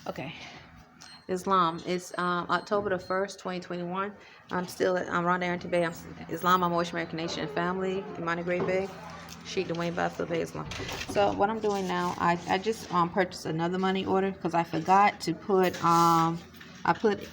Okay. Islam. It's October the 1st, 2021. I'm still at around Arrington-Bey. I'm Islam, I'm Moorish American Nation family, Imani Great Bay, Sheikh Dwayne Buffalo Bay Islam. So what I'm doing now, I just purchased another money order because I forgot to put I put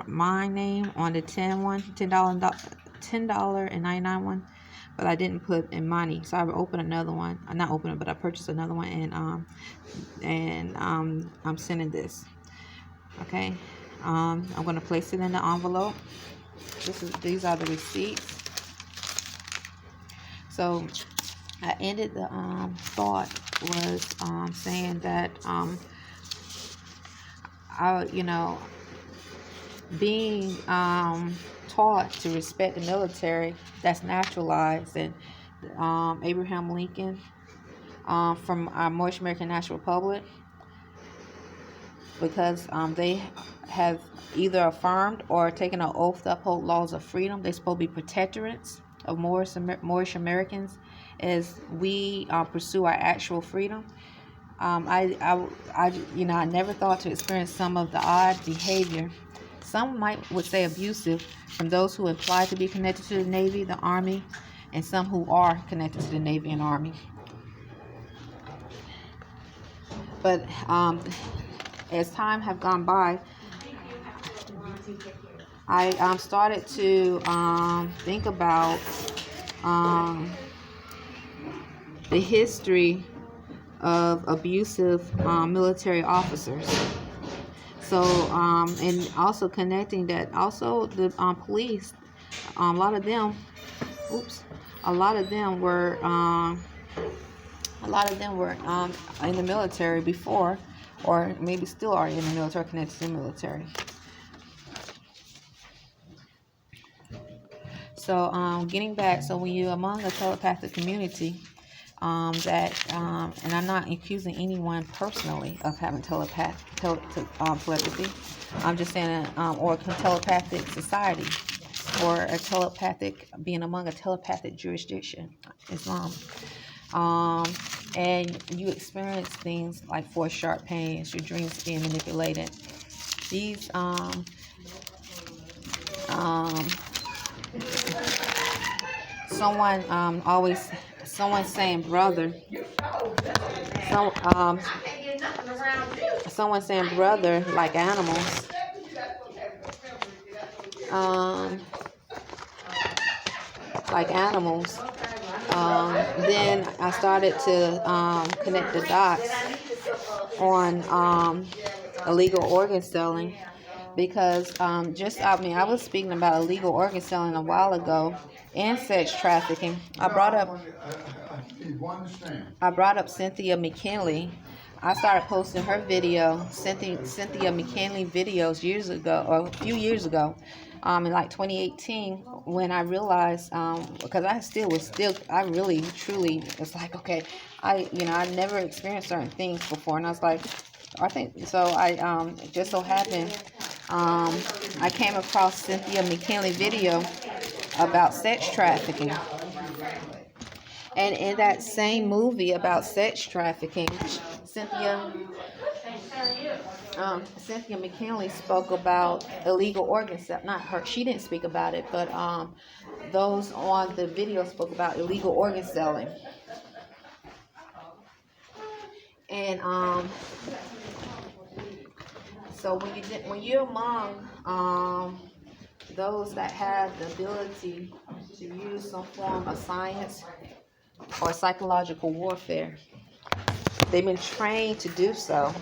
my name on the $10.99 one, but I didn't put Imani. So I opened another one. Not open it, but I purchased another one, and I'm sending this. Okay, I'm going to place it in the envelope. These are the receipts. So I ended the thought was saying that being taught to respect the military, that's naturalized, and Abraham Lincoln from our Moorish American National Republic, because they have either affirmed or taken an oath to uphold laws of freedom. They're supposed to be protectorates of Moorish Americans as we pursue our actual freedom. I never thought to experience some of the odd behavior, some would say abusive, from those who imply to be connected to the Navy, the Army, and some who are connected to the Navy and Army. But as time have gone by, I started to think about the history of abusive military officers. So, and also connecting that, also the police, a lot of them were in the military before, or maybe still are in the military, connected to the military. So, getting back, so when you're among a telepathic community, and I'm not accusing anyone personally of having telepathy. I'm just saying, or a telepathic society, or being among a telepathic jurisdiction, Islam. And you experience things like forced sharp pains, your dreams being manipulated. These someone saying brother, someone saying brother, like animals. Then I started to connect the dots on illegal organ selling, because I was speaking about illegal organ selling a while ago, and sex trafficking. I brought up Cynthia McKinley. I started posting her video, Cynthia McKinley videos years ago, or a few years ago, in like 2018, when I realized, because I really truly was like, okay, I never experienced certain things before, and I was like, I just so happened, I came across Cynthia McKinley video about sex trafficking. And in that same movie about sex trafficking, Cynthia McKinley spoke about illegal organ sale. Not her; she didn't speak about it, but those on the video spoke about illegal organ selling. And so when you're among those that have the ability to use some form of science or psychological warfare, they've been trained to do so.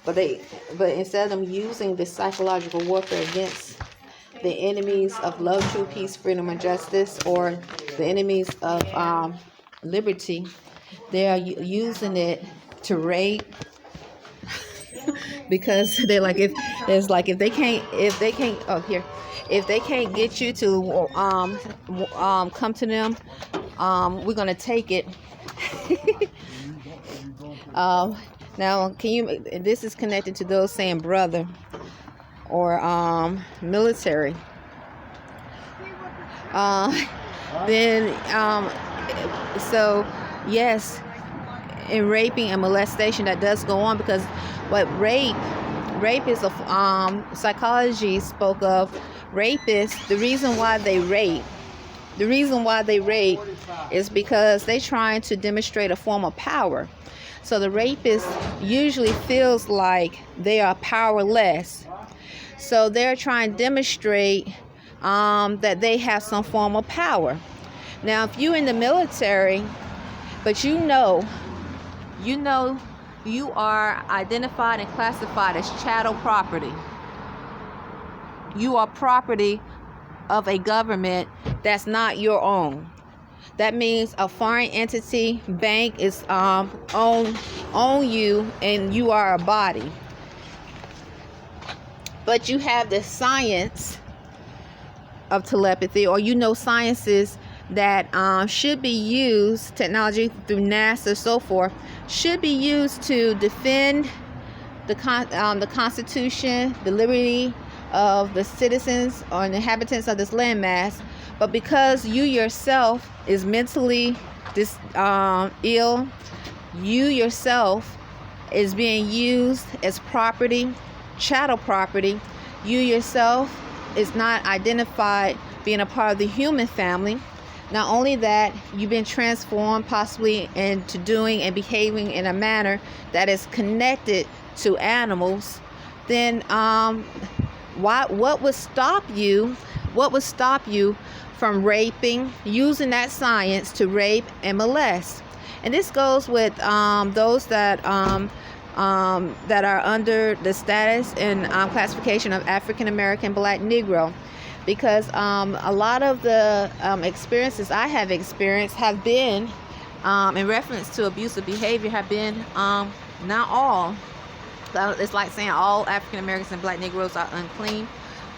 But instead of them using this psychological warfare against the enemies of love, truth, peace, freedom, and justice, or the enemies of liberty, they are using it to rape. Because they're like, if they can't get you to come to them, we're gonna take it. Now, this is connected to those saying brother or military. So yes, in raping and molestation that does go on, because what rape is a psychology spoke of rapists. The reason why they rape is because they're trying to demonstrate a form of power. So the rapist usually feels like they are powerless. So they're trying to demonstrate that they have some form of power. Now, if you're in the military, but you are identified and classified as chattel property. You are property of a government that's not your own. That means a foreign entity, bank is own you, and you are a body. But you have the science of telepathy, or sciences that should be used, technology through NASA, so forth, should be used to defend the Constitution, the liberty of the citizens or inhabitants of this landmass. But because you yourself is mentally ill, you yourself is being used as property, chattel property, you yourself is not identified being a part of the human family. Not only that, you've been transformed possibly into doing and behaving in a manner that is connected to animals. Then what would stop you from raping, using that science to rape and molest? And this goes with those that are under the status and classification of African American, Black, Negro, because a lot of the experiences I have experienced have been in reference to abusive behavior, have been not all. It's like saying all African Americans and Black Negroes are unclean.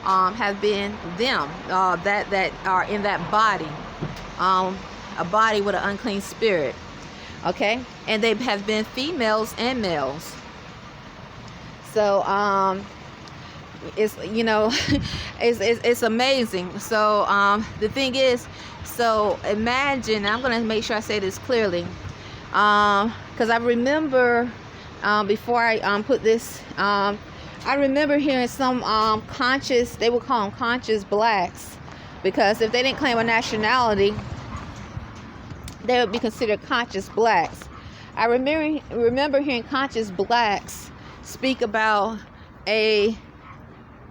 Have been them that are in that body, a body with an unclean spirit. Okay, and they have been females and males. So it's it's amazing. So the thing is, so imagine, I'm going to make sure I say this clearly, because I remember before I put this, I remember hearing some conscious, they would call them conscious blacks, because if they didn't claim a nationality, they would be considered conscious blacks. I remember hearing conscious blacks speak about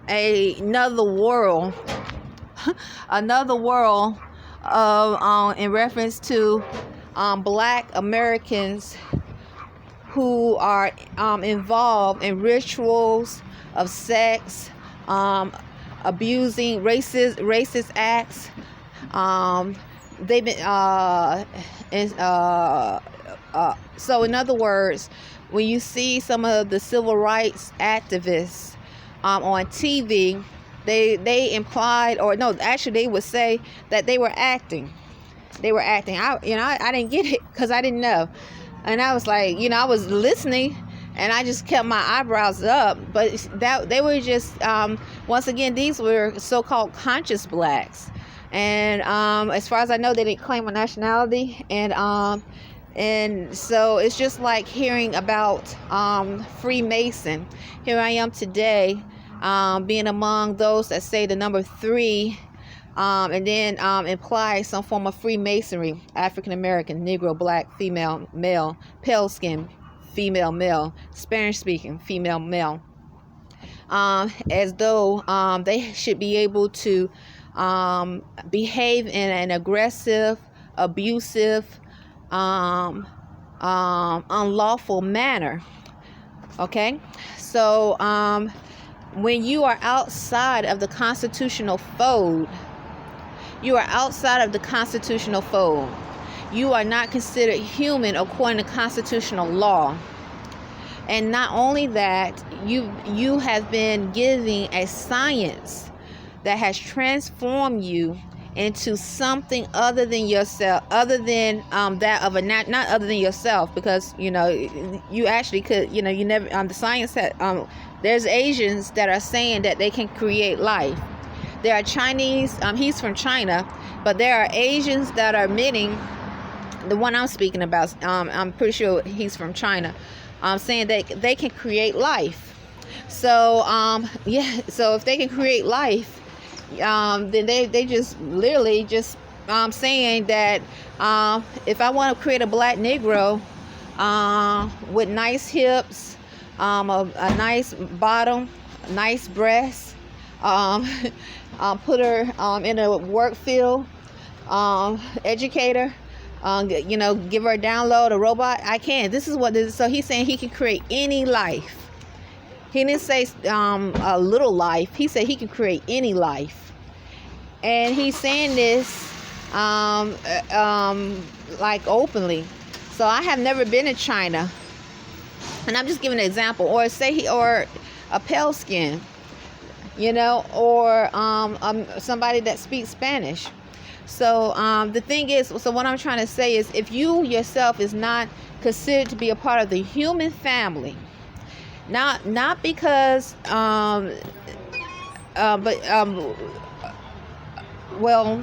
another world of in reference to Black Americans who are involved in rituals of sex, abusing, racist acts. They've been so in other words, when you see some of the civil rights activists on TV, they implied, or no, actually they would say that they were acting. I didn't get it because I didn't know, and I was like, I was listening, and I just kept my eyebrows up. But that they were just once again, these were so-called conscious blacks, and as far as I know, they didn't claim a nationality, and so it's just like hearing about Freemason. Here I am today, being among those that say the number 3, and then imply some form of Freemasonry: African American, Negro, Black, female, male, pale skin, female, male, Spanish speaking, female, male, as though they should be able to behave in an aggressive, abusive, unlawful manner. Okay, so when you are outside of the constitutional fold, you are not considered human according to constitutional law. And not only that, you have been given a science that has transformed you into something other than yourself, other than that of not other than yourself, because you actually could, you never, the science that there's Asians that are saying that they can create life. There are Chinese, he's from China, but there are Asians that are admitting the one I'm speaking about, I'm pretty sure he's from China, saying that they can create life. So yeah, so if they can create life, then they just literally just saying that if I want to create a black Negro with nice hips, a nice bottom, nice breasts, put her in a work field, educator, give her a download, a robot, I can. This is what this is. So he's saying he can create any life. He didn't say a little life. He said he can create any life. And he's saying this like openly. So I have never been to China, and I'm just giving an example. Or say or a pale skin, or somebody that speaks Spanish. So the thing is, so what I'm trying to say is, if you yourself is not considered to be a part of the human family, not because well,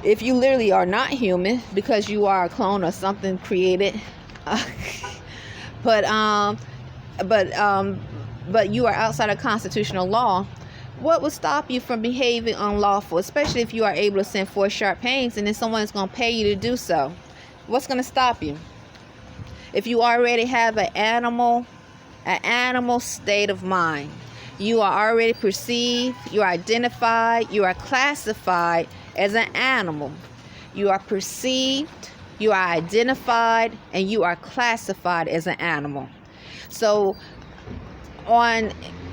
if you literally are not human because you are a clone or something created, but you are outside of constitutional law, what would stop you from behaving unlawful, especially if you are able to send forth sharp pains and then someone's going to pay you to do so? What's going to stop you? If you already have an animal state of mind, you are already perceived, you are identified, you are classified as an animal. You are perceived, you are identified, and you are classified as an animal. So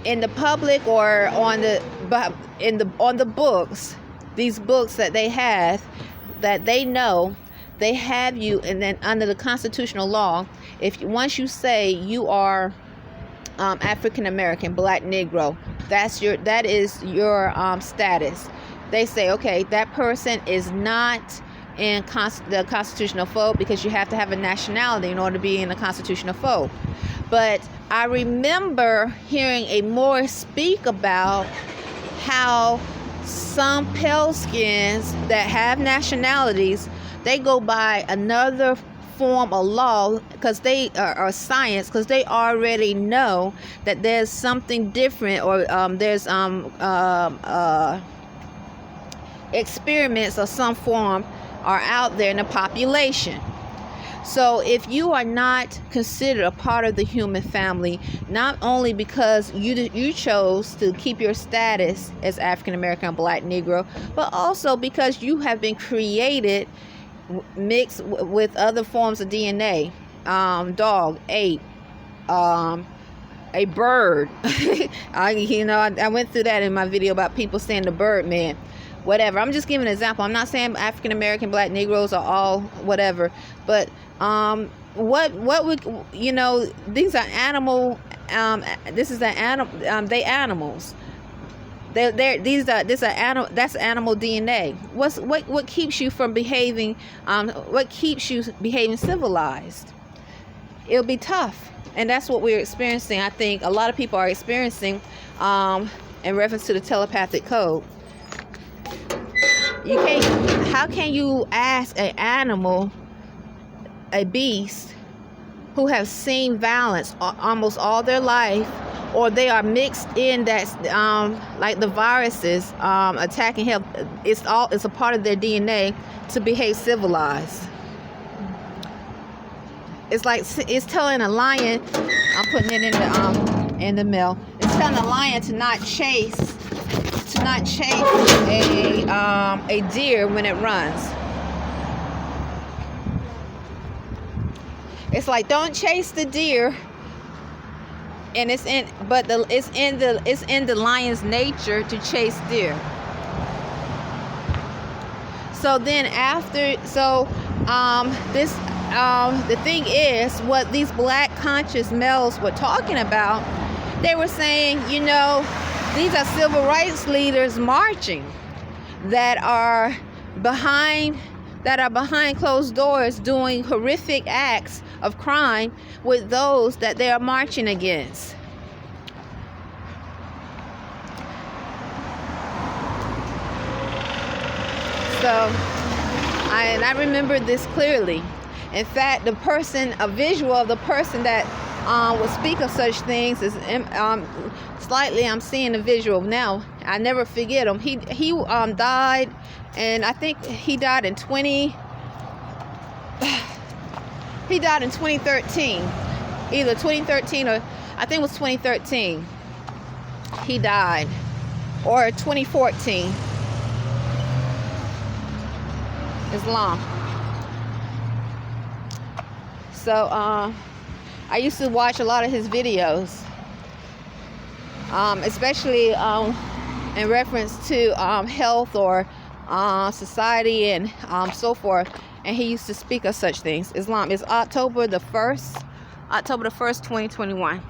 in the public or on the books, these books that they have, that they know, they have you, and then under the constitutional law, once you say you are African American, black, Negro, that is your status. They say, okay, that person is not in the constitutional fold, because you have to have a nationality in order to be in the constitutional fold. But I remember hearing a Moor speak about how some pale skins that have nationalities, they go by another form of law because they are science, because they already know that there's something different, or there's experiments of some form are out there in the population. So if you are not considered a part of the human family, not only because you chose to keep your status as African American, black, Negro, but also because you have been created mixed with other forms of DNA, dog, ape, a bird. I went through that in my video about people saying the bird man. Whatever. I'm just giving an example. I'm not saying African American, black, Negroes are all whatever, but what would these are animal. This is an animal. They animals. This are animal. That's animal DNA. What keeps you from behaving? What keeps you behaving civilized? It'll be tough, and that's what we're experiencing. I think a lot of people are experiencing in reference to the telepathic code. How can you ask an animal, a beast, who have seen violence almost all their life, or they are mixed in that, like the viruses attacking health, it's a part of their DNA to behave civilized. It's like it's telling a lion, I'm putting it in the mail. It's telling a lion to not chase a deer when it runs. It's like, don't chase the deer, and it's in the lion's nature to chase deer. So then the thing is, what these black conscious males were talking about, they were saying, these are civil rights leaders marching that are behind closed doors doing horrific acts of crime with those that they are marching against. So And I remember this clearly. In fact, a visual of the person that would speak of such things is slightly. I'm seeing the visual now. I never forget him. He died, and I think he died in 2013, either 2013 or I think it was 2013. He died, or 2014. Islam. So I used to watch a lot of his videos, especially in reference to health or society and so forth. And he used to speak of such things. Islam is October the 1st, 2021.